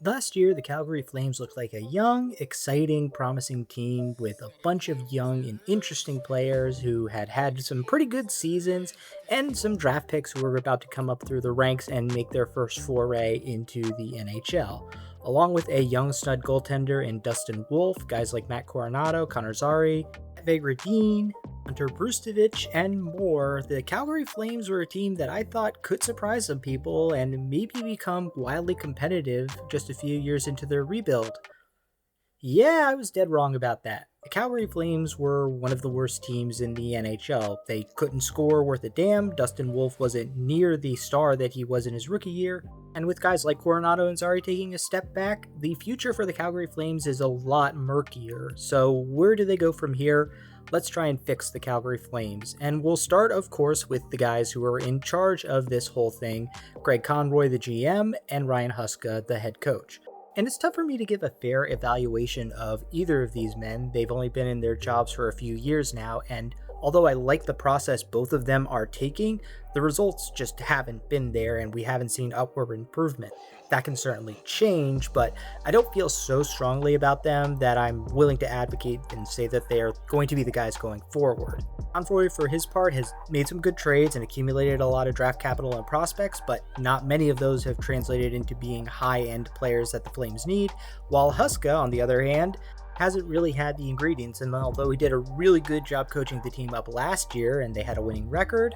Last year, the Calgary Flames looked like a young, exciting, promising team with a bunch of young and interesting players who had had some pretty good seasons and some draft picks who were about to come up through the ranks and make their first foray into the NHL. Along with a young stud goaltender in Dustin Wolf, guys like Matt Coronado, Connor Zary, Gradin, Hunter Brustovich, and more, the Calgary Flames were a team that I thought could surprise some people and maybe become wildly competitive just a few years into their rebuild. Yeah, I was dead wrong about that. The Calgary Flames were one of the worst teams in the NHL. They couldn't score worth a damn. Dustin Wolf wasn't near the star that he was in his rookie year. And with guys like Coronado and Zary taking a step back, the future for the Calgary Flames is a lot murkier. So where do they go from here? Let's try and fix the Calgary Flames. And we'll start, of course, with the guys who are in charge of this whole thing, Greg Conroy, the GM, and Ryan Huska, the head coach. And it's tough for me to give a fair evaluation of either of these men. They've only been in their jobs for a few years now, and although I like the process both of them are taking, the results just haven't been there and we haven't seen upward improvement. That can certainly change, but I don't feel so strongly about them that I'm willing to advocate and say that they are going to be the guys going forward. Conroy, for his part, has made some good trades and accumulated a lot of draft capital and prospects, but not many of those have translated into being high-end players that the Flames need, while Huska, on the other hand, hasn't really had the ingredients, and although he did a really good job coaching the team up last year and they had a winning record,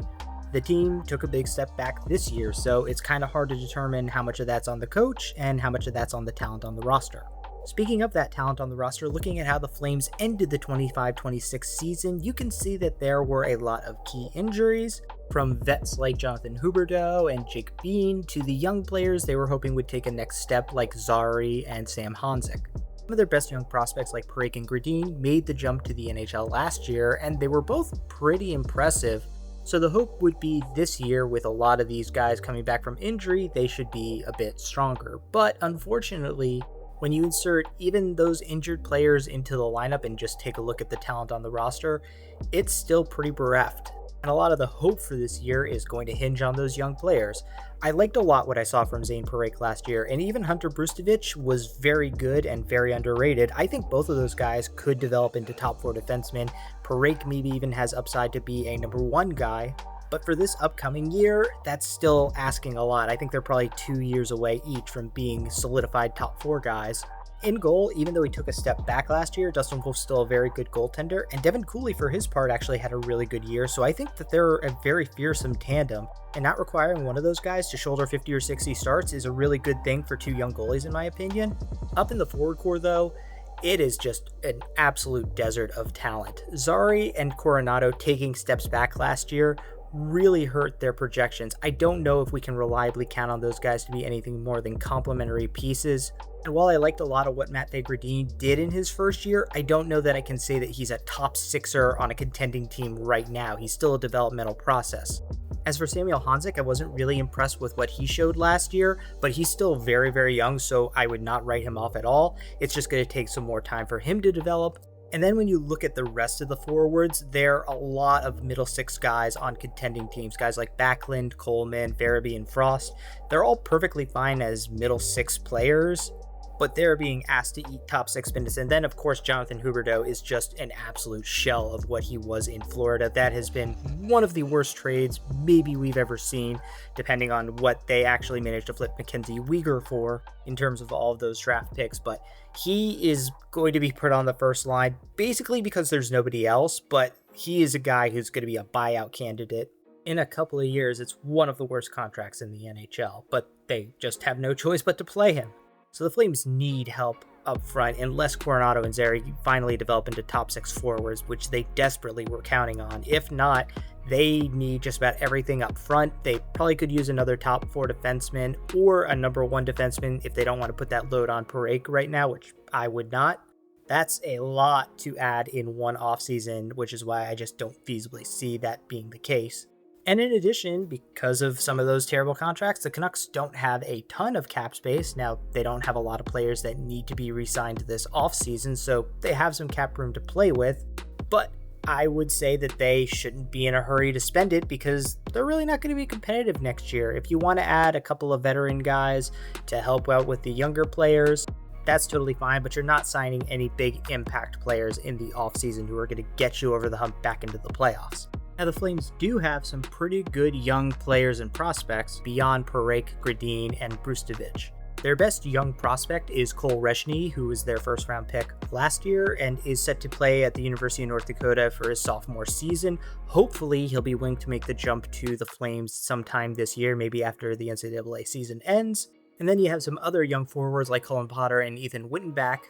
the team took a big step back this year, so it's kind of hard to determine how much of that's on the coach and how much of that's on the talent on the roster. Speaking of that talent on the roster, looking at how the Flames ended the 25-26 season, you can see that there were a lot of key injuries, from vets like Jonathan Huberdeau and Jake Bean to the young players they were hoping would take a next step like Zary and Sam Honzek. Some of their best young prospects like Parake and Gradin made the jump to the NHL last year, and they were both pretty impressive. So the hope would be this year, with a lot of these guys coming back from injury, they should be a bit stronger. But unfortunately, when you insert even those injured players into the lineup and just take a look at the talent on the roster, it's still pretty bereft. And a lot of the hope for this year is going to hinge on those young players. I liked a lot what I saw from Zane Parake last year, and even Hunter Brustovich was very good and very underrated. I think both of those guys could develop into top 4 defensemen. Parake maybe even has upside to be a number 1 guy, but for this upcoming year, that's still asking a lot. I think they're probably 2 years away each from being solidified top 4 guys. In goal, even though he took a step back last year, Dustin Wolf's still a very good goaltender, and Devin Cooley, for his part, actually had a really good year, so I think that they're a very fearsome tandem, and not requiring one of those guys to shoulder 50 or 60 starts is a really good thing for 2 young goalies, in my opinion. Up in the forward core, though, it is just an absolute desert of talent. Zary and Coronado taking steps back last year really hurt their projections. I don't know if we can reliably count on those guys to be anything more than complementary pieces. And while I liked a lot of what Matt Gradin did in his first year, I don't know that I can say that he's a top sixer on a contending team right now. He's still a developmental process. As for Samuel Honzek, I wasn't really impressed with what he showed last year, but he's still very, very young, so I would not write him off at all. It's just going to take some more time for him to develop. And then when you look at the rest of the forwards, there are a lot of middle 6 guys on contending teams. Guys like Backlund, Coleman, Farabee, and Frost. They're all perfectly fine as middle 6 players, but they're being asked to eat top 6 minutes. And then, of course, Jonathan Huberdeau is just an absolute shell of what he was in Florida. That has been one of the worst trades maybe we've ever seen, depending on what they actually managed to flip Mackenzie Weegar for in terms of all of those draft picks. But he is going to be put on the first line basically because there's nobody else, but he is a guy who's going to be a buyout candidate. In a couple of years, it's one of the worst contracts in the NHL, but they just have no choice but to play him. So the Flames need help up front unless Coronado and Zary finally develop into top 6 forwards, which they desperately were counting on. If not, they need just about everything up front. They probably could use another top 4 defenseman or a number 1 defenseman if they don't want to put that load on Parake right now, which I would not. That's a lot to add in one offseason, which is why I just don't feasibly see that being the case. And in addition, because of some of those terrible contracts, the Canucks don't have a ton of cap space. Now, they don't have a lot of players that need to be re-signed this offseason, so they have some cap room to play with. But I would say that they shouldn't be in a hurry to spend it because they're really not going to be competitive next year. If you want to add a couple of veteran guys to help out with the younger players, that's totally fine, but you're not signing any big impact players in the offseason who are going to get you over the hump back into the playoffs. Now, the Flames do have some pretty good young players and prospects beyond Parek, Gradin, and Brustovic. Their best young prospect is Cole Reshny, who was their first round pick last year and is set to play at the University of North Dakota for his sophomore season. Hopefully, he'll be willing to make the jump to the Flames sometime this year, maybe after the NCAA season ends. And then you have some other young forwards like Cullen Potter and Ethan Wittenbach,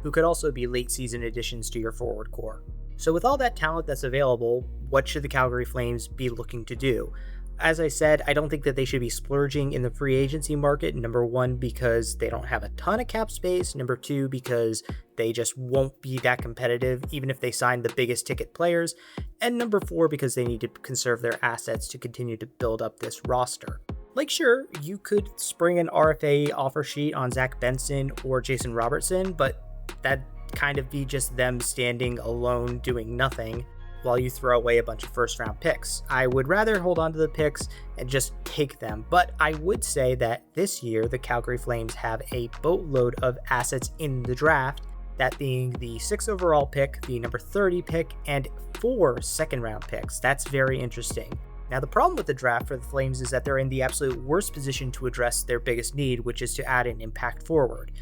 who could also be late season additions to your forward core. So with all that talent that's available, what should the Calgary Flames be looking to do? As I said, I don't think that they should be splurging in the free agency market. Number one, because they don't have a ton of cap space. Number two, because they just won't be that competitive, even if they sign the biggest ticket players. And number four, because they need to conserve their assets to continue to build up this roster. Like, sure, you could spring an RFA offer sheet on Zach Benson or Jason Robertson, but that'd kind of be just them standing alone doing nothing while you throw away a bunch of first round picks. I would rather hold on to the picks and just take them, but I would say that this year the Calgary Flames have a boatload of assets in the draft, that being the 6th overall pick, the number 30 pick, and 4 second round picks. That's very interesting. Now, the problem with the draft for the Flames is that they're in the absolute worst position to address their biggest need, which is to add an impact forward.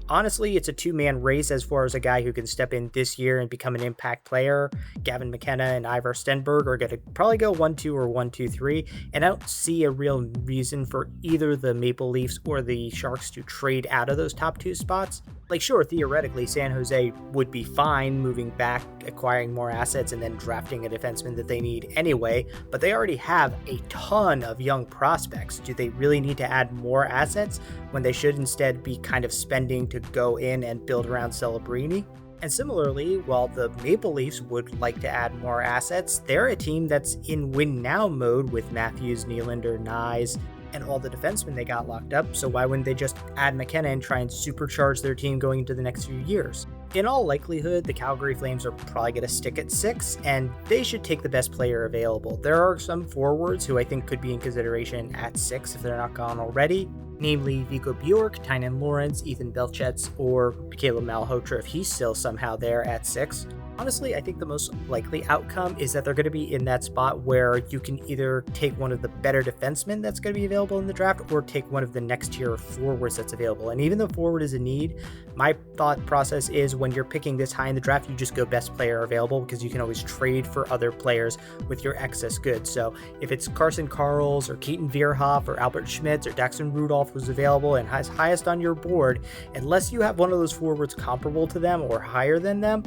Honestly, it's a two-man race as far as a guy who can step in this year and become an impact player. Gavin McKenna and Ivar Stenberg are going to probably go 1-2 or 1-2-3, and I don't see a real reason for either the Maple Leafs or the Sharks to trade out of those top 2 spots. Like, sure, theoretically, San Jose would be fine moving back, acquiring more assets, and then drafting a defenseman that they need anyway, but they already have a ton of young prospects. Do they really need to add more assets when they should instead be kind of spending to go in and build around Celebrini? And similarly, while the Maple Leafs would like to add more assets, they're a team that's in win-now mode with Matthews, Nylander, Nyes, and all the defensemen they got locked up, so why wouldn't they just add McKenna and try and supercharge their team going into the next few years? In all likelihood, the Calgary Flames are probably going to stick at 6, and they should take the best player available. There are some forwards who I think could be in consideration at 6 if they're not gone already, namely Vico Bjork, Tynan Lawrence, Ethan Belchetz, or Caleb Malhotra if he's still somehow there at 6. Honestly, I think the most likely outcome is that they're going to be in that spot where you can either take one of the better defensemen that's going to be available in the draft or take one of the next tier forwards that's available. And even though forward is a need, my thought process is when you're picking this high in the draft, you just go best player available because you can always trade for other players with your excess goods. So if it's Carson Karls or Keaton Vierhoff or Albert Schmitz or Daxton Rudolph who's available and has highest on your board, unless you have one of those forwards comparable to them or higher than them,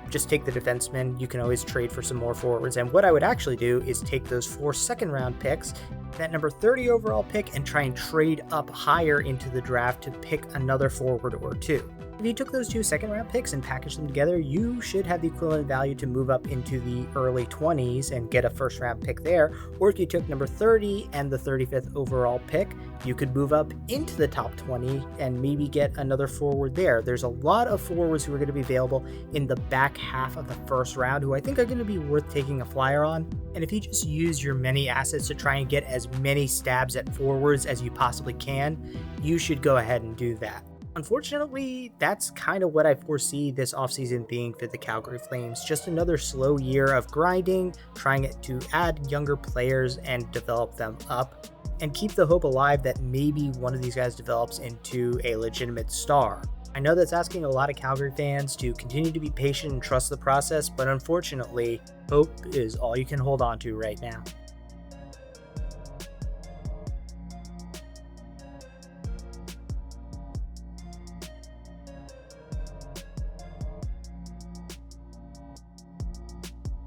just take the defenseman. You can always trade for some more forwards. And what I would actually do is take those 4 second round picks, that number 30 overall pick, and try and trade up higher into the draft to pick another forward or 2. If you took those 2 second round picks and packaged them together, you should have the equivalent value to move up into the early 20s and get a first round pick there. Or if you took number 30 and the 35th overall pick, you could move up into the top 20 and maybe get another forward there. There's a lot of forwards who are going to be available in the back half of the first round who I think are going to be worth taking a flyer on. And if you just use your many assets to try and get as many stabs at forwards as you possibly can, you should go ahead and do that. Unfortunately, that's kind of what I foresee this offseason being for the Calgary Flames. Just another slow year of grinding, trying to add younger players and develop them up, and keep the hope alive that maybe one of these guys develops into a legitimate star. I know that's asking a lot of Calgary fans to continue to be patient and trust the process, but unfortunately, hope is all you can hold on to right now.